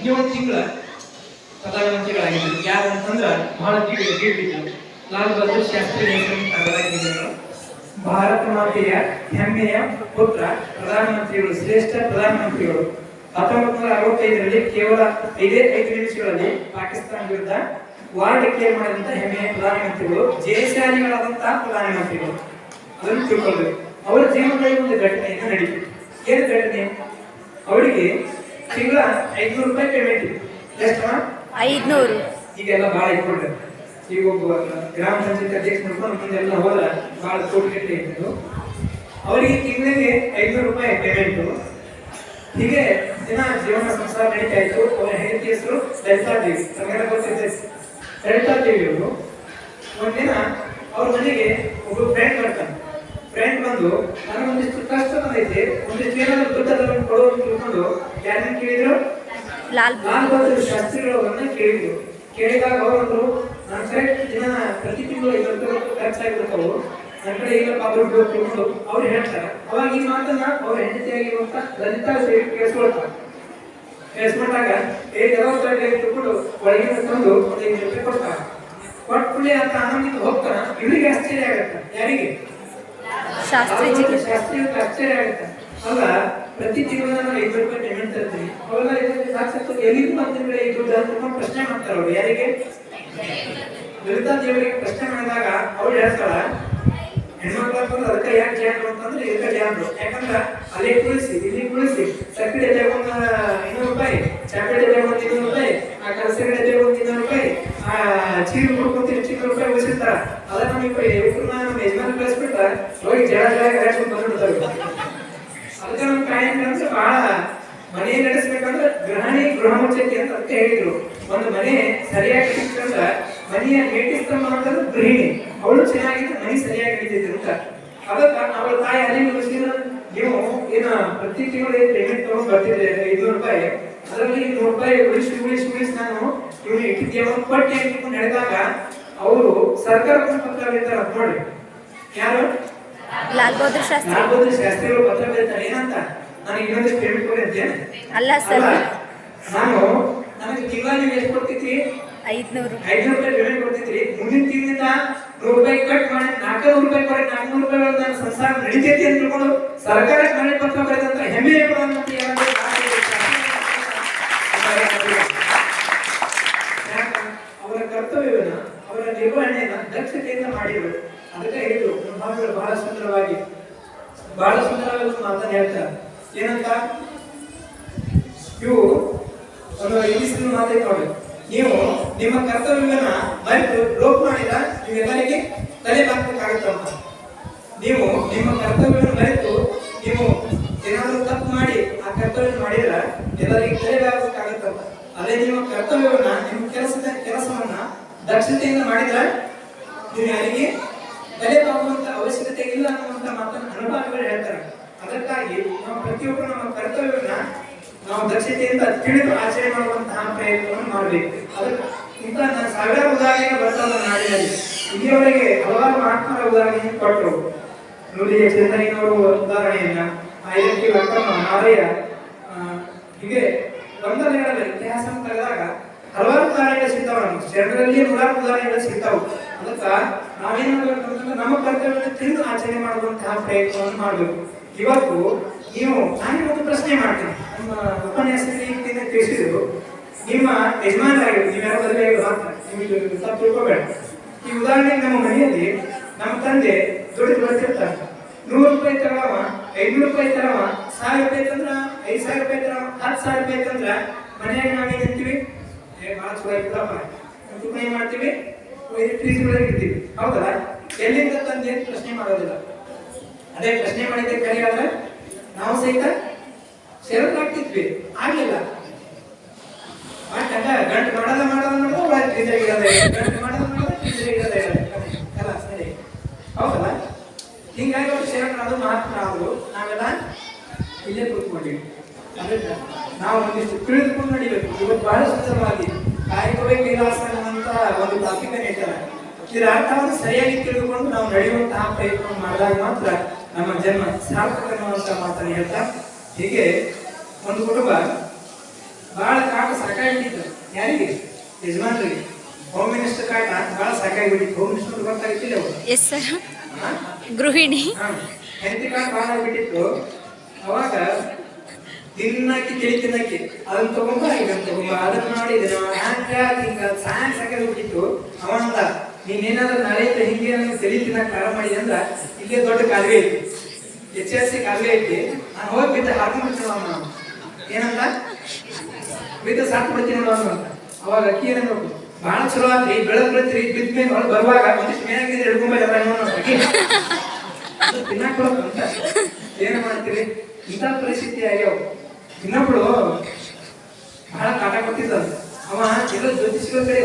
ಈ ಒಂದು ತಿಂಗಳ ಪ್ರಧಾನಮಂತ್ರಿಗಳಾಗಿದ್ದರು. ಯಾರು ಅಂತಂದ್ರೆ ಬಹಳ ಕೇಳಿದ್ರು, ಲಾಲ್ ಬಹದ್ದೂರ್ ಶಾಸ್ತ್ರಿ ಹೆಸರು. ಭಾರತ ಮಾತೆಯ ಹೆಮ್ಮೆಯ ಪುತ್ರ, ಪ್ರಧಾನಮಂತ್ರಿಗಳು, ಶ್ರೇಷ್ಠ ಪ್ರಧಾನಮಂತ್ರಿಗಳು. 1965ರಲ್ಲಿ ಕೇವಲ 5 ನಿಮಿಷಗಳಲ್ಲಿ ಪಾಕಿಸ್ತಾನ ವಿರುದ್ಧ ವಾರ್ ಡಿಕ್ಲೇರ್ ಮಾಡಿದಂತ ಹೆಮ್ಮೆಯ ಪ್ರಧಾನಮಂತ್ರಿಗಳು, ಜಯಶಾಲಿಗಳಾದಂತಹ ಪ್ರಧಾನಮಂತ್ರಿಗಳು. ಅದನ್ನು ತಿಳ್ಕೊಳ್ಬೇಕು. ಅವರ ಜೀವನದಲ್ಲಿ ಒಂದು ಘಟನೆಯನ್ನು ನಡೀತು. ಏನು ಘಟನೆ? ಅವರಿಗೆ ತಿಂಗಳ 500 ರೂಪಾಯಿ ಪೇಮೆಂಟ್ ಇತ್ತು. ಎಷ್ಟು? 500. ಈಗೆಲ್ಲ ಬಹಳ ಇಟ್ಕೊಂಡ್ರೆ, ಈಗ ಒಬ್ಬ ಗ್ರಾಮ ಪಂಚಾಯತ್ ಅಧ್ಯಕ್ಷ ನೋಡ್ಕೊಂಡು ಮುಂದೆಲ್ಲ ಹೋದ ಬಹಳ ಕೋಟಿ ಇತ್ತು. ಅವರಿಗೆ ತಿಂಗಳಿಗೆ 500 ರೂಪಾಯಿ ಪೇಮೆಂಟು. ಹೀಗೆ ದಿನ ಜೀವನ ಸಂಸಾರ ನಡೀತಾ ಇತ್ತು. ಅವರ ಹೆಂಡತಿ ಹೆಸರು ಲಲಿತಾದೇವಿ. ನಮಗೆಲ್ಲ ಗೊತ್ತಿದೆ ಲಲಿತಾದೇವಿಯವರು. ಒಂದಿನ ಅವ್ರ ಮನೆಗೆ ಒಬ್ಬ ಫ್ರೆಂಡ್ ಬರ್ತಾನೆ. ಫ್ರೆಂಡ್ ಬಂದು ನನಗೆ ಒಂದಿಷ್ಟು ಕಷ್ಟ ಬಂದೈತೆ, ಒಂದಿಷ್ಟು ಏನಾದ್ರು ದುಡ್ಡನ್ನು ಕೊಡೋದು ತಿಳ್ಕೊಂಡು ಯಾರನ್ನ ಕೇಳಿದ್ರು? ಲಾಲ್ ಬಹದ್ದೂರ್ ಶಾಸ್ತ್ರಿಗಳವರನ್ನ ಕೇಳಿದ್ರು. ಕೇಳಿದಾಗ ಅವರಂದ್ರು, ನಾನು ಕರೆಕ್ಟ್ ದಿನ ಪ್ರತಿ ತಿಂಗಳು 50 ರೂಪಾಯಿ ಖರ್ಚಾಗಿರ್ತಾವು, ನನ್ನ ಕಡೆ ಈಗ ದುಡ್ಡು ತಿಳ್ಕೊಂಡು ಅವ್ರು ಹೇಳ್ತಾರೆ. ಅವಾಗ ಈ ಮಾತನ್ನ ಅವ್ರ ಹೆಂಡತಿಯಾಗಿರುವಂತ ಲಲಿತಾ ದೇವಿ ಕೇಳಿಸ್ಕೊಂಡಾಗ ತಿಳ್ಕೊಂಡು ಒಳಗಿನ ತಂದು 5 ರೂಪಾಯಿ ಕೊಡ್ತಾರೆ. ಕೊಟ್ಟುಕೊಳ್ಳಿ ಅಂತ ಆನಂದಿತ ಹೋಗ್ತಾನ. ಇವರಿಗೆ ಆಶ್ಚರ್ಯ ಆಗತ್ತೆ. ಯಾರಿಗೆ? ಶಾಸ್ತ್ರಿಗಳಿಗೆ ಆಶ್ಚರ್ಯ ಆಗುತ್ತೆ. ಅಲ್ಲ, ಪ್ರತಿ ತಿಂಗಳು ನಾನು 5 ರೂಪಾಯಿ ಪೇಮೆಂಟ್ ತರ್ತೀನಿ, ಅವೆಲ್ಲ ಎಲ್ಲಿಂದ ಬಂದ್ರೆ ಈ ದುಡ್ಡು ಅಂತ ಪ್ರಶ್ನೆ ಮಾಡ್ತಾರೆ ಅವ್ರು. ಯಾರಿಗೆ? ಲಲಿತಾ ದೇವರಿಗೆ ಪ್ರಶ್ನೆ ಮಾಡಿದಾಗ ಅವ್ರು ಹೇಳ್ತಾಳ, ಹೆಣ್ಮಕ್ಳು ಅದಕ್ಕೆ ಯಾಕೆ ಜಾಂಡ್ರು ಅಂತಂದ್ರೆ ಇದಕ್ಕೆ ಜಾಂಡ್ರು. ಯಾಕಂದ್ರೆ ಅಲ್ಲಿ ಕುಳಿಸಿ ಇಲ್ಲಿ ಕುಳಿಸಿ, ಸಕ್ಕರೆ ಎಲೆ ಒಂದು 200 ರೂಪಾಯಿ, ಚಾಕಡೆ ಎಲೆ ಒಂದು 200 ರೂಪಾಯಿ, ಆ ಕಲಸಗಡೆ ಎಲೆ ಒಂದು 200 ರೂಪಾಯಿ, ಆ ಚೀರು ಹುಡ್ಕೊಂತೀರಿ 200 ರೂಪಾಯಿ ಉಳಿಸಿರ್ತಾರ. ಅದನ್ನ ನಮಗೆ ನಮ್ಮ ಯಜಮಾನ ಕಳಿಸ್ಬಿಟ್ಟ ಹೋಗಿ ಜಳ ಹಾಕೊಂಡು ಬಂದ್ಬಿಡ್ತಾರೆ. ಅದಕ್ಕೆ ನಮ್ಮ ಕಾಯಕ ಅಂದ್ರೆ ಬಹಳ ಮನೆ ನಡೆಸ್ಬೇಕಂದ್ರೆ ಗೃಹಿಣಿ ಗೃಹ ಮುಚ್ಚತಿ ಅಂತ ಅದಕ್ಕೆ ಹೇಳಿದ್ರು. ಒಂದು ಮನೆ ಸರಿಯಾಗಿ ಇಟ್ಕೊಂಡ್ರೆ ಮನೆಯ ಮೇಟಿಸ್ತಂಭ ಅಂತಂದ್ರೆ ಗೃಹಿಣಿ, ಅವಳು ಚೆನ್ನಾಗಿದ್ದು ಮನೆ ಸರಿಯಾಗಿ ಹಿಡಿತೈತಿ ಅಂತ. ಅದಕ್ಕೆ ಅವಳ ತಾಯಿ ಅಲ್ಲಿ ಮುಗಿಸಿದ್ರು, ನೀವು ಏನು ಪ್ರತಿ ತಿಂಗಳು ಪೇಮೆಂಟ್ ತಗೊಂಡು ಬರ್ತಿದ್ರೆ 500 ರೂಪಾಯಿ, ಅದರಲ್ಲಿ 100 ರೂಪಾಯಿ ಉಳಿಸಿ ನಾನು ಇವ್ರು ಇಟ್ಟಿದ್ದೇವೆ ಪಟ್ಟಿ ಹಾಕಿಕೊಂಡು ನಡೆದಾಗ ಅವರು ಸರ್ಕಾರಕ್ಕೆ ಪತ್ರ ಬರೀತಾರೆ. ನೋಡಿ, ಯಾರು? ಲಾಲ್ ಬಹದ್ದೂರ್ ಶಾಸ್ತ್ರಿಗಳು ಪತ್ರ ಬರೀತಾರೆ. ಏನಂತ? ನನಗೆ ಇನ್ನೊಂದಿಷ್ಟು ಪೇಮೆಂಟ್ ಕೊಡಿ ಅಂತ. ಅಲ್ಲ ಸರ್, ನನಗೆ ತಿಂಗಳ ನೀವು ಎಷ್ಟು ಕೊಡ್ತಿದ್ರಿ? 500 ರೂಪಾಯಿ ಪೇಮೆಂಟ್ ಕೊಡ್ತಿದ್ರಿ. ಮುಂದಿನ ತಿಂಗಳಿಂದ 100 ರೂಪಾಯಿ ಕಟ್ ಮಾಡಿ 400 ರೂಪಾಯಿ ಕೊಡಿ, 400 ರೂಪಾಯಿ ನನ್ನ ಸಂಸಾರ ನಡೀತೈತಿ ಅಂತ ತಿಳ್ಕೊಂಡು ಸರ್ಕಾರಕ್ಕೆ ಮನೆ ಪತ್ರ ಬರೆದಂತ ಹೆಮ್ಮೆಯ ಪ್ರಧಾನಮಂತ್ರಿ ಅವರ ಕರ್ತವ್ಯವನ್ನ, ಅವರ ನಿರ್ವಹಣೆಯನ್ನ ದಕ್ಷತೆಯಿಂದ ಮಾಡಿದ್ರು. ಅದಕ್ಕೆ ಹೇಳಿದ್ರು ಬಹಳ ಸುಂದರವಾಗಿ ಮಾತನ್ನ ಹೇಳ್ತಾರೆ. ಏನಂತ? ಇವು ಒಂದು ಇಂಗ್ಲಿಷ್ ಮಾತೈತೆ ನೋಡಿ, ನೀವು ನಿಮ್ಮ ಕರ್ತವ್ಯವನ್ನ ಮರೆತು ಲೋಪ ಮಾಡಿದ ನೀವೆಲ್ಲರಿಗೆ ತಲೆ ಬಾಕಬೇಕಾಗುತ್ತಂತ. ನೀವು ನಿಮ್ಮ ಕರ್ತವ್ಯವನ್ನು ಮರೆತು ನೀವು ಏನಾದರೂ ತಪ್ಪು ಮಾಡಿ ಆ ಕರ್ತವ್ಯ ಮಾಡಿದ್ರ ಎಲ್ಲರಿಗೆ ತಲೆ ಬಾಕಬೇಕಾಗುತ್ತಂತ. ಅದೇ ನಿಮ್ಮ ಕರ್ತವ್ಯವನ್ನ, ನಿಮ್ಮ ಕೆಲಸವನ್ನ ದಕ್ಷತೆಯಿಂದ ಮಾಡಿದ್ರ ನೀವು ಯಾರಿಗೆ ತಲೆ ಬಾಗುವಂತ ಅವಶ್ಯಕತೆ ಇಲ್ಲ ಅನ್ನುವಂತ ಮಾತನ್ನು ಅನುಭವಗಳು ಹೇಳ್ತಾರೆ. ಅದಕ್ಕಾಗಿ ನಾವು ಪ್ರತಿಯೊಬ್ಬರು ನಮ್ಮ ಕರ್ತವ್ಯವನ್ನ ನಾವು ದಕ್ಷತೆಯಿಂದ ತಿಳಿದು ಆಚರಣೆ ಮಾಡುವಂತಹ ಪ್ರಯತ್ನವನ್ನು ಮಾಡಬೇಕು. ಅದಕ್ಕೆ ಇಂಥ ಸಾವಿರಾರು ಉದಾಹರಣೆ ಬರ್ತಾವ ನಾಡಿನಲ್ಲಿ. ಇಲ್ಲಿಯವರೆಗೆ ಹಲವಾರು ಮಹಾತ್ಮರ ಉದಾಹರಣೆಯನ್ನು ಕೊಟ್ಟರು. ನುಲಿಯ ಚಂದನಿನವರು ಉದಾಹರಣೆಯನ್ನ, ಐದಕ್ಕಿ ಲಕ್ಕಮ್ಮ, ನಾರಯ್ಯ, ಹೀಗೆ ಒಂದಲ್ಲ ಇತಿಹಾಸ ತೆಗೆದಾಗ ಹಲವಾರು ಉದಾಹರಣೆಗಳು ಸಿಗ್ತಾವ. ನಮ್ಗೆ ಶರಣರಲ್ಲಿ 100 ಉದಾಹರಣೆಗಳು ಸಿಗ್ತಾವು. ಅದಕ್ಕೆ ನಾವೇನ್ ಮಾಡ್ಬೇಕಂತಂದ್ರೆ ನಮ್ಮ ಕರ್ತವ್ಯವನ್ನು ತಿಳಿದು ಆಚರಣೆ ಮಾಡುವಂತಹ ಪ್ರಯತ್ನವನ್ನು ಮಾಡಬೇಕು. ಇವತ್ತು ನಾನು ಒಂದು ಪ್ರಶ್ನೆ ಮಾಡ್ತೀನಿ. ನಮ್ಮ ಉಪನ್ಯಾಸಕರಿಗೆ ತಿಳಿಸಿದ್ರು, ನಿಮ್ಮ ಯಜಮಾನರಾಗಿರೋದು ನೀವ್ಯಾರೋ ಮದುವೆ ನಿಮಗೆ ತಪ್ಪು ತಿಳ್ಕೋಬೇಡ. ಈ ಉದಾಹರಣೆ ನಮ್ಮ ಮನೆಯಲ್ಲಿ ನಮ್ಮ ತಂದೆ ದುಡ್ಡು ಬರ್ತಿರ್ತಾರೆ. 100 ರೂಪಾಯಿ ತರವ, 500 ರೂಪಾಯಿ ತರವ, 1000 ರೂಪಾಯಿ ತಂದ್ರ 5000 ರೂಪಾಯಿ ತರವ, 10,000 ರೂಪಾಯಿ ತಂದ್ರ ಮನೆಯಾಗ ನಾವೇನಂತೀವಿ? ಭಾಳ ಚಲೋ ಆಗಿದ್ದಪ್ಪ ಅಂತ ಏನ್ ಮಾಡ್ತೀವಿ? ಫ್ರೀಜ್ ಒಳಗೆ ಇರ್ತೀವಿ. ಹೌದಲ್ಲ? ಎಲ್ಲಿಂದ ತಂದೆ ಪ್ರಶ್ನೆ ಮಾಡೋದಿಲ್ಲ. ಅದೇ ಪ್ರಶ್ನೆ ಮಾಡಿದ್ದೆ ಕರೆಯಾದ್ರೆ ನಾವು ಸಹಿತ ಶರತ್ತಾಗ್ತಿದ್ವಿ. ಆಗ್ಲಿಲ್ಲ. ಗಂಟು ಮಾಡೋದ ಒಳಗೆ ಫ್ರೀಜಾಗಿ ಇರೋದೇ, ಗಂಟು ಮಾಡೋದ ಫ್ರೀಜಾಗಿ ಇರೋದೇ ಅಲ್ಲ, ಸರಿ ಹೌದಲ್ಲ? ಹಿಂಗಾಗಿ ಅವ್ರು ಶರಣರಾದ್ರು ಮಹಾತ್ಮರಾದ್ರು, ನಾವೆಲ್ಲ ಇಲ್ಲೇ ಕೂತ್ಕೊಂಡಿವಿ. ಅದಕ್ಕೆ ನಾವು ಒಂದಿಷ್ಟು ತಿಳಿದುಕೊಂಡು ನಡಿಬೇಕು. ಇವತ್ತು ಬಹಳ ಸುಂದರವಾಗಿ ಕಾಯಕವೇ ಕೈಲಾಸ ಅನ್ನುವಂತ ಒಂದು ಟಾಪಿಕ್ ಹೇಳ್ತಾರೆ. ಇದರ ಅರ್ಥವನ್ನು ಸರಿಯಾಗಿ ತಿಳಿದುಕೊಂಡು ನಾವು ನಡೆಯುವಂತಹ ಪ್ರಯತ್ನ ಮಾಡಿದಾಗ ಮಾತ್ರ ನಮ್ಮ ಜನ್ಮ ಸಾರ್ಥಕ ಅನ್ನುವಂತ ಮಾತನ್ನು ಹೇಳ್ತಾ, ಹೀಗೆ ಒಂದು ಕುಟುಂಬ ಬಹಳ ಕಾಟ ಸಾಕಾಗಿಬಿಟ್ಟಿತ್ತು. ಯಾರಿಗೆ? ಯಜಮಾನ್ರಿಗೆ. ಹೋಮ್ ಮಿನಿಸ್ಟರ್ ಕಾಟ ಬಹಳ ಸಾಕಾಗಿಬಿಟ್ಟಿತ್ತು. ಹೋಮ್ ಮಿನಿಸ್ಟರ್ ಗೊತ್ತಾಗಿತ್ತಿಲ್ಲ ಅವರು. Yes sir. ಗೃಹಿಣಿ. ಹೆಂಡತಿ ಕಾಟ ಬಹಳ ಆಗಿಬಿಟ್ಟಿತ್ತು. ಅವಾಗ ತಿನ್ನಕ್ಕೆ ತಿಳಿ ತಿನ್ನಕ್ಕೆ ಅದನ್ನ ತಗೊಂಬ ಇದನ್ನ ತಗೊಂಬ ಅದನ್ನ ಮಾಡಿ ಹಿಂಗ ಸಾಕಾಗಿಬಿಟ್ಟಿತ್ತು. ಅವಂದ ನೀನೇನಾದ್ರೂ ನಾಳೆ ಹಿಂಗೆ ತಲೆ ತಿನ್ನಕ್ಕೆ ಪ್ರಾರಂಭ ಮಾಡಿದೆ ಅಂದ್ರ ಇಲ್ಲೇ ದೊಡ್ಡ ಕಾಲುವೆ ಐತಿ, HSC ಕಾಲುವೆ ಐತಿ. ನಾನು ಹೋಗಿ ಬಿದ್ದು ಹಾಕೊಂಡ್ಬಿಡ್ತೀನಿ ಅವನ್ನ. ಏನಂತ ಬಿದ್ದು ಸಾಕು ಬಿಡ್ತೀನಿ ನೋಡು ಅಂತ. ಅವಾಗ ಅಕ್ಕಿ ಏನನ್ಬೇಕು ಬಹಳ ಚಲೋ ಆದ್ರಿ, ಬೆಳಗ್ ಬೆಳತ್ರಿ, ಬಿದ್ದ ಮೇಲೆ ಹೊರಗೆ ಬರುವಾಗ ಒಂದಿಷ್ಟು ಮೇಲಾಗಿದ್ರೆ ಹಿಡ್ಕೊಂಬ ತಿನ್ನಕ್ ಕೊಡೋದಂತ ಏನ್ ಮಾಡ್ತೀರಿ? ಇಂಥ ಪರಿಸ್ಥಿತಿ ಆಗ್ಯಾವ. ಇನ್ನೊಬ್ಳು ಬಹಳ ಕಾಟ ಕೊಟ್ಟಿದ್ದಂತ. ಅವ ಎಲ್ಲ ಜ್ಯೋತಿಷಿಗಳ ಕಡೆ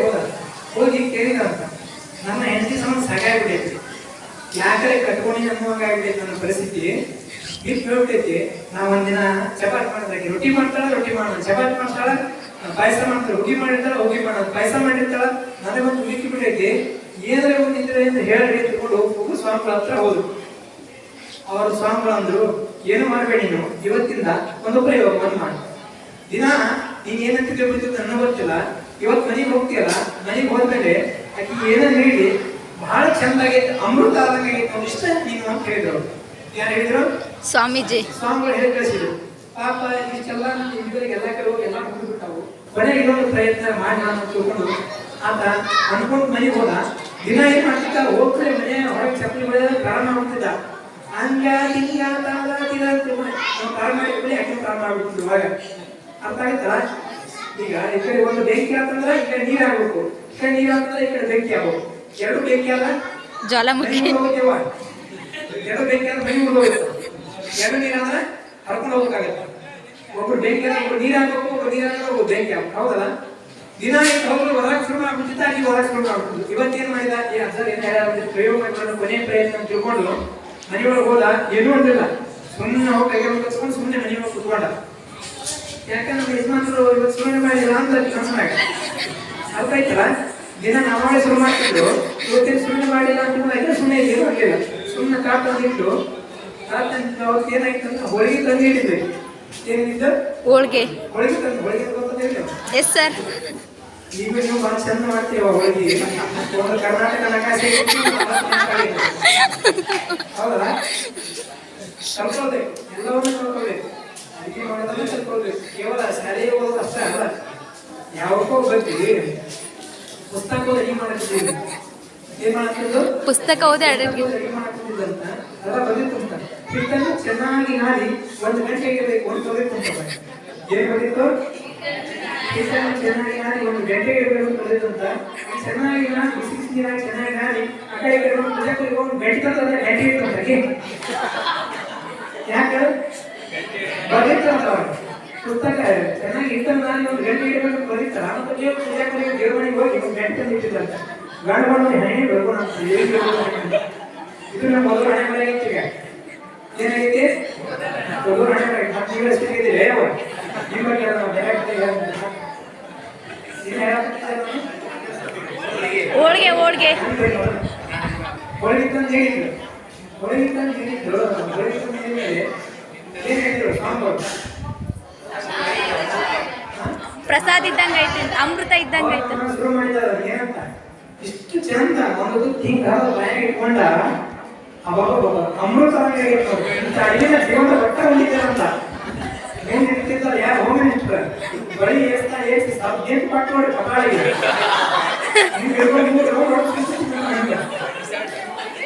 ಹೋಗಿ ಕೇಳಿದಂತ, ನನ್ನ ಹೆಂಡತಿ ಸಂಬಂಧ ಸಾಕಾಗ್ಬಿಟ್ಟೈತಿ, ಯಾಕರೆ ಕಟ್ಕೊಂಡು ಅನ್ನುವಾಗಬಿಟ್ಟೈತಿ ನನ್ನ ಪರಿಸ್ಥಿತಿ. ಇಲ್ಲಿ ಹೇಳ್ಬಿಟ್ಟೈತಿ, ನಾ ಒಂದಿನ ಚಪಾತಿ ಮಾಡ್ದಾಕಿ ರೊಟ್ಟಿ ಮಾಡ್ತಾಳ, ರೊಟ್ಟಿ ಮಾಡೋಣ, ಚಪಾತಿ ಮಾಡ್ತಾಳ, ಪಾಯಸ ಮಾಡ್ತಾಳ, ಹುಗಿ ಮಾಡಿರ್ತಾಳ, ಹುಗಿ ಮಾಡೋದು, ಪಾಯಸ ಮಾಡಿರ್ತಾಳ. ನನಗೊಂದು ಹುಡುಕಿ ಬಿಟ್ಟೈತಿ, ಏನಾದ್ರೆ ಒಂದಿದ್ರೆ ಅಂತ ಹೇಳಿ ತಗೊಂಡು ಹೋಗು ಸ್ವಾಮಿಗಳ ಹತ್ರ ಹೋದ್ರು. ಅವರು ಸ್ವಾಮಿಗಳು ಅಂದ್ರು, ಏನು ಮಾಡಬೇಡಿ, ನೀವು ಇವತ್ತಿಂದ ಒಂದು ಪ್ರಯೋಗವನ್ನು ಮಾಡಿ. ದಿನ ನೀನ್ ಏನಂತ ಬಿಡ್ತಿದ್ದು ನನಗೆ ಗೊತ್ತಿಲ್ಲ, ಇವತ್ತು ಮನೆಗೆ ಹೋಗ್ತೀಯಲ್ಲ, ಮನೆಗೆ ಹೋದ್ಮೇಲೆ ಆಕಿ ಏನನ್ನ ಹೇಳಿ ಬಹಳ ಚಂದ ಆಗೈತೆ, ಅಮೃತ ಆದಂಗೆ ಆಗೈತೆ ಒಂದಿಷ್ಟ ನೀನು ಅಂತ ಹೇಳಿದ್ರು. ಯಾರು ಹೇಳಿದ್ರು? ಸ್ವಾಮೀಜಿ. ಸ್ವಾಮಿಗಳು ಹೇಳಿ ಕಳಿಸಿದ್ರು. ಪಾಪ ಇಷ್ಟೆಲ್ಲ ಇವರಿಗೆ ಎಲ್ಲ ಕಡೆ ಹೋಗಿ ಎಲ್ಲ ಮುಗಿದ್ಬಿಟ್ಟಾವು. ಕೊನೆಗೆ ಇನ್ನೊಂದು ಪ್ರಯತ್ನ ಮಾಡಿ ನಾನು ತಿಳ್ಕೊಂಡು ಆತ ಅನ್ಕೊಂಡು ಮನೆಗೆ ಹೋದ. ದಿನ ಏನ್ ಮಾಡ್ತಿದ್ದ, ಹೋಗ್ತಾರೆ ಮನೆ ಹೊರಗೆ ಚಪ್ಪಲಿ ಬೆಳೆದ ಪ್ರಾರಂಭ ಮಾಡ್ತಿದ್ದ. ಹಂಗ ಹಿಂಗ ಪ್ರಾರಂಭ ಮಾಡಿದ್ಮೇಲೆ ಯಾಕೆ ಪ್ರಾರಂಭ ಮಾಡ್ಬಿಟ್ಟಿದ್ರು. ಇವಾಗ ಅರ್ಥ ಆಗುತ್ತಲ್ಲ? ಈಗ ಈ ಕಡೆ ಒಂದು ಬೆಂಕಿ ಆಗ್ತಂದ್ರೆ ಈ ಕಡೆ ನೀರ್ ಆಗ್ಬೇಕು, ಈ ಕಡೆ ನೀರ್ ಆಗ್ತಂದ್ರೆ ಈ ಕಡೆ ಬೆಂಕಿ ಆಗ್ಬೇಕು. ಎರಡು ಬೆಂಕಿ ಆದ ಜ್ವಾಲಾಮುಖಿ, ಎರಡು ಬೆಂಕಿ ಆದ್ರೆ ಮೈ ಮುಗಿದೋಗುತ್ತೆ. ಎರಡು ನೀರಾದ್ರೆ ಹರ್ಕೊಂಡು ಹೋಗ್ಬೇಕಾಗತ್ತೆ. ಒಬ್ರು ಬೆಂಕಿ ಆದ್ರೆ ಒಬ್ರು ನೀರ್ ಹಾಕ್ಬೇಕು, ಒಬ್ರು ನೀರ್ ಹಾಕಿದ್ರೆ ಒಬ್ರು ಬೆಂಕಿ ಆಗ್ಬೇಕು. ಹೌದಲ್ಲ? ದಿನ ಹೋಗಿ ಹೊರಗೆ ಶುರು ಮಾಡ್ಬಿಟ್ಟಿದ್ದ, ಅಲ್ಲಿ ಹೊರಗೆ ಶುರು ಮಾಡ್ಬಿಟ್ಟು ಇವತ್ತೇನ್ ಮಾಡಿದ, ಅಸರ್ ಏನ್ ಹೇಳ ಪ್ರಯೋಗ ಮಾಡಿಕೊಂಡು ಕೊನೆ ಪ್ರಯತ್ನ ತಿಳ್ಕೊಂಡು ಮನೆಯೊಳಗೆ ಹೋದ. ಏನೂ ಅಂದಿಲ್ಲ, ಸುಮ್ಮನೆ ಹೋಗಿ ಕೈಗೆ ಕಚ್ಕೊಂಡು ಸುಮ್ಮನೆ ಮನೆಯೊಳಗೆ ಕುತ್ಕೊಂಡ. ಯಾಕಂದ್ರೆ ಯಜಮಾನ್ರು ಇವತ್ತು ಸುಮ್ಮನೆ ಮಾಡಿಲ್ಲ ಅಂತ ಕನ್ಸಾಗ ಅರ್ಥ ಆಯ್ತಲ್ಲ? ದಿನ ನಾವಾಗಲೇ ಶುರು ಮಾಡ್ತಿದ್ರು, ಇವತ್ತೇನು ಸುಮ್ಮನೆ ಮಾಡಿಲ್ಲ ಅಂತ ಸುಮ್ಮನೆ ಇದ್ದೀವಿ ಆಗಲಿಲ್ಲ. ಸುಮ್ಮನೆ ಕಾಟ್ ತಂದಿಟ್ಟು ಅವತ್ತು ಏನಾಯ್ತು ಅಂತ ಹೋಳಿಗೆ ತಂದು ಇಟ್ಟಿದ್ವಿ. ಏನಿದ್ದು? ಹೋಳಿಗೆ. ಹೋಳಿಗೆ ತಂದು ಹೋಳಿಗೆ ಗೊತ್ತಿಲ್ಲ. Yes sir. ಈಗ ನೀವು ಭಾಳ ಚಂದ ಮಾಡ್ತೀವ ಹೋಳಿಗೆ. ಒಂದು ಕರ್ನಾಟಕ ನಕಾಶೆ ಹೌದಾ? ಕಲ್ತ್ಕೊಳ್ಬೇಕು, ಎಲ್ಲವನ್ನೂ ಕಲ್ತ್ಕೊಳ್ಬೇಕು. ಅಡಿಗೆ ಮಾಡೋದನ್ನ ಕಲ್ತ್ಕೊಳ್ಬೇಕು. ಕೇವಲ ಶಾಲೆಗೆ ಹೋಗೋದು ಅಷ್ಟೇ ಅಲ್ಲ, ಯಾವಕ್ಕೋ ಬರ್ತೀವಿ ಪುಸ್ತಕ ಅಡಿಗೆ ಮಾಡ್ತಿದ್ದೀವಿ. ಏನ್ ಮಾಡ್ತಿದ್ದು? ಪುಸ್ತಕ ಓದಿ ಅಡಿಗೆ ಮಾಡ್ತಿದ್ದಂತ ಎಲ್ಲ ಬಂದಿತ್ತು ಅಂತ ಹಿಟ್ಟನ್ನು ಚೆನ್ನಾಗಿ ನಾದಿ 1 ಗಂಟೆ ಇರಬೇಕು, 1 ತೊಲೆ ತುಂಬ್ತಾರೆ. ಏನ್ ಬಂದಿತ್ತು? ಹಿಟ್ಟನ್ನು ಚೆನ್ನಾಗಿ ನಾದಿ 1 ಗಂಟೆ ಇರಬೇಕು ತೊಲೆದಂತ ಚೆನ್ನಾಗಿ ನಾದಿ ಬಿಸಿ ಬಿಸಿ ನೀರಾಗಿ ಚೆನ್ನಾಗಿ ನಾದಿ ಆ ಕಡೆ ಕಡೆ ಒಂದು ಪುಸ್ತಕ ಒಂದು ಬೆಟ್ಟದಂದ್ರೆ ಗಂಟೆ ಇರ್ತಂತೆ. ಯಾಕೆ ಬರೀತಾರ ಪುಸ್ತಕ ಚೆನ್ನಾಗಿ ಹಿಟ್ಟನ್ನು ನಾದಿ 1 ಗಂಟೆ ಇರಬೇಕು ಬರೀತಾರ. ಮತ್ತೆ ದೇವರಿಗೆ ಹೋಗಿ 1 ಗಂಟೆ ಇಟ್ಟಿದ್ದಂತ ಗಂಡು ಬಂದು ಹೆಣೆ ಬರ್ಬೋದು ಅಂತ. ಇದು ನಮ್ಮ ಮೊದಲು ಹಣೆ ಮನೆ ಐತಿ. ಈಗ ಏನಾಗೈತಿ? ಮೊದಲು ಹಣೆ ಮನೆ ಮತ್ತೆ ನೀವು ಎಷ್ಟಿದ್ದೀರಿ ಯಾವ ನಿಮ್ಮ ಬಗ್ಗೆ ನಾವು ಹೋಳಿಗೆ ಹೋಳಿಗೆ ಹೋಳಿಗೆ ತಂದು ಹೇಳಿದ್ರು. ಹೋಳಿಗೆ ತಂದು ಹೇಳಿದ್ರು. ಹೋಳಿಗೆ ತಂದು ಹೇಳಿದ್ಮೇಲೆ ಏನ್ ಹೇಳಿದ್ರು? ಸಾಂಬಾರು ಪ್ರಸಾದ ಇದ್ದಂಗೆ ಐತಿ, ಅಮೃತ ಇದ್ದಂಗೆ ಐತಿ. ಶುರು ಮಾಡಿದಾರ ಏನಂತ ಇಷ್ಟು ಚಂದ ಒಂದು ಹಿಂಗ ಬಾಯಾಗ ಇಟ್ಕೊಂಡ ಅವಾಗ ಅಮೃತ ಇಂಥ ಅಡಿಗೆನ ಜೀವನ ಒಟ್ಟ ಹೊಂದಿದ್ದಾರಂತ ಏನ್ ಇರ್ತಿದ್ದಾರೆ. ಯಾರು ಹೋಮ್ ಮಿನಿಸ್ಟರ್ ಬಳಿ ಏಸಿ ಏನ್ ಪಟ್ಟು ನೋಡಿ ಪಟಾಳಿಗೆ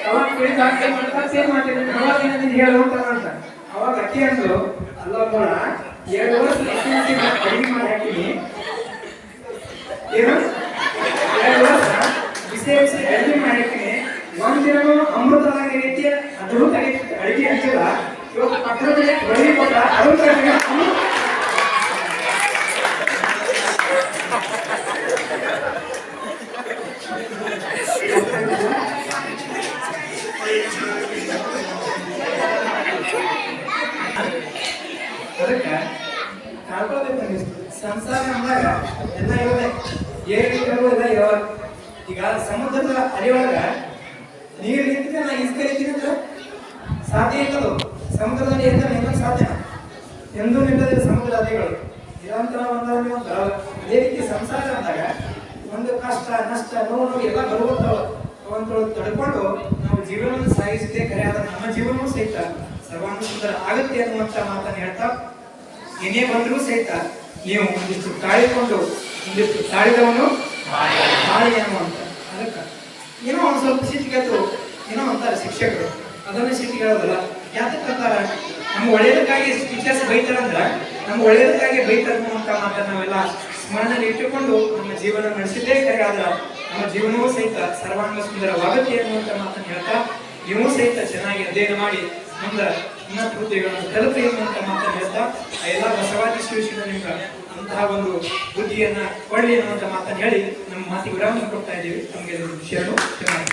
ಅವಾಗ ಏನ್ ಮಾಡ್ತಿದ್ರು ಅವಾಗ ಏನಿದೆ ಹೇಳುವಂತ. ಅವಾಗ ಅಕ್ಕಿ ಅಂದ್ರು, ಅಲ್ಲ 2 ವರ್ಷ ಅಡಿಗೆ ಮಾಡಿ ಹಾಕಿನಿ, ಏನು 2 ವರ್ಷ ಬಿಸಿ ಬಿಸಿ ಅಡಿಗೆ ಮಾಡಿರ್ತೀನಿ, ಒಂದಿನೂ ಅಮೃತವಾಗಿ ರೀತಿ ಅದು ಅಡಿಗೆ ಹಚ್ಚಿಲ್ಲ. ಇವತ್ತು ಪಕ್ಕದ ಬಳಿ ಕೊಟ್ಟ ಅದು ಅದಕ್ಕೆ ಕಳ್ಕೊಳ್ಬೇಕು ಅನ್ನಿಸ್ತು. ಸಂಸಾರ ಅಂದಾಗ ಎಲ್ಲ ಇರೋದೆ, ಏರಿಗಳು ಎಲ್ಲ ಇರೋ. ಈಗ ಸಮುದ್ರದ ಅಡಿಯೊಳಗ ನೀರು ನಿಂತಿದ್ರೆ ನಾ ಇಸ್ಕ ನಿಂತಿದ್ರೆ ಸಾಧ್ಯ ಇರ್ತದೋ? ಸಮುದ್ರದಲ್ಲಿ ಎಂತ ನಿಲ್ಲಕ್ಕೆ ಸಾಧ್ಯ? ಎಂದೂ ನಿಲ್ಲದಿಲ್ಲ ಸಮುದ್ರ ಅಲೆಗಳು. ನಿರಂತರ ಒಂದಾದ್ಮೇಲೆ ಒಂದು ಬರಲ್ಲ. ಅದೇ ರೀತಿ ಸಂಸಾರ ಅಂದಾಗ ಒಂದು ಕಷ್ಟ ನಷ್ಟ ನೋವು ಎಲ್ಲ ಬರುವಂತಾವ ಅವಂತೊಳಗೆ ತಡ್ಕೊಂಡು ನಾವು ಜೀವನವನ್ನು ಸಾಗಿಸದೆ ಕರೆ ಆದ ನಮ್ಮ ಜೀವನವೂ ಸಹಿತ ಸರ್ವಾಂಗ ಸುಂದರ ಆಗುತ್ತೆ ಅನ್ನುವಂತ ಮಾತನ್ನು ಹೇಳ್ತಾ, ಏನೇ ಬಂದರೂ ಸಹಿತ ನೀವು ಒಂದಿಷ್ಟು ತಾಳಿಕೊಂಡು ಒಂದಿಷ್ಟು ತಾಳಿದವನು ತಾಳಿ ಅನ್ನುವಂತ. ಅದಕ್ಕೆ ಏನೋ ಒಂದು ಸ್ವಲ್ಪ ಸಿಟ್ಟಿಗೆದ್ದು ಏನೋ ಅಂತಾರೆ ಶಿಕ್ಷಕರು, ಅದನ್ನು ಸಿಟ್ಟಿಗೆಳೋದಲ್ಲ. ಯಾತಕ್ಕಂತಾರ ನಮ್ಮ ಒಳ್ಳೆಯದಕ್ಕಾಗಿ ಟೀಚರ್ಸ್ ಬೈತಾರಂದ್ರ ನಮ್ಮ ಒಳ್ಳೆಯದಕ್ಕಾಗಿ ಬೈತಾರೆ ಅನ್ನುವಂತ ಮಾತನ್ನು ನಾವೆಲ್ಲ ಸ್ಮರಣೆಯಲ್ಲಿ ಇಟ್ಟುಕೊಂಡು ನಮ್ಮ ಜೀವನ ನಡೆಸಿದ್ದೇ ಕರೆ ಆದ್ರ ನಮ್ಮ ಜೀವನವೂ ಸಹಿತ ಸರ್ವಾಂಗ ಸುಂದರವಾಗುತ್ತೆ ಅನ್ನುವಂತ ಮಾತನ್ನು ಹೇಳ್ತಾ, ನೀವು ಸಹಿತ ಚೆನ್ನಾಗಿ ಅಧ್ಯಯನ ಮಾಡಿ ಮುಂದೆ ಉನ್ನತ ಹುದ್ದೆಗಳನ್ನು ತಲುಪಿ ಅನ್ನುವಂತ ಮಾತನ್ನು ಹೇಳ್ತಾ, ಎಲ್ಲ ಬಸವಾದಿ ಶಿವಶಿವ ನಿಮ್ಗೆ ಅಂತಹ ಒಂದು ಬುದ್ಧಿಯನ್ನ ಕೊಡಲಿ ಅನ್ನುವಂತ ಮಾತನ್ನು ಹೇಳಿ ನಮ್ಮ ಮಾತಿಗೆ ವಿರಾಮ ಕೊಡ್ತಾ ಇದ್ದೀವಿ. ನಮಗೆ ಶರಣು ಚೆನ್ನಾಗಿ